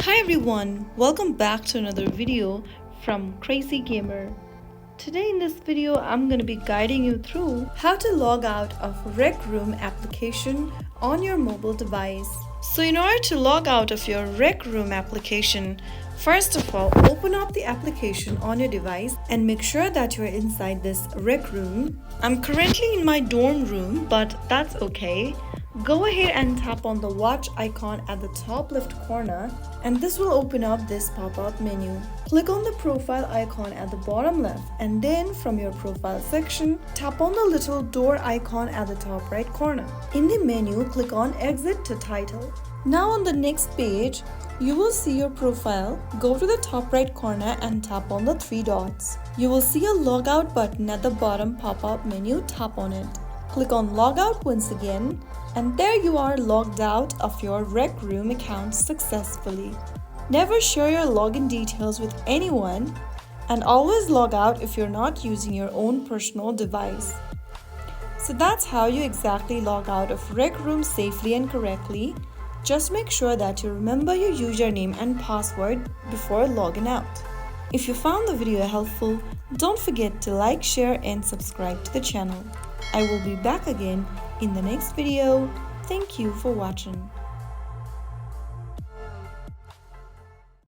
Hi everyone, welcome back to another video from Crazy Gamer. Today in this video I'm going to be guiding you through how to log out of Rec Room application on your mobile device. So in order to log out of your Rec Room application, first of all open up the application on your device and make sure that you're inside this Rec Room. I'm currently in my dorm room, but that's okay. Go ahead and tap on the watch icon at the top left corner and this will open up this pop-up menu. Click on the profile icon at the bottom left and then from your profile section, tap on the little door icon at the top right corner. In the menu, click on exit to title. Now on the next page, you will see your profile. Go to the top right corner and tap on the three dots. You will see a logout button at the bottom pop-up menu. Tap on it. Click on Logout once again, and there you are logged out of your Rec Room account successfully. Never share your login details with anyone, and always log out if you're not using your own personal device. So that's how you exactly log out of Rec Room safely and correctly. Just make sure that you remember your username and password before logging out. If you found the video helpful, don't forget to like, share, and subscribe to the channel. I will be back again in the next video. Thank you for watching.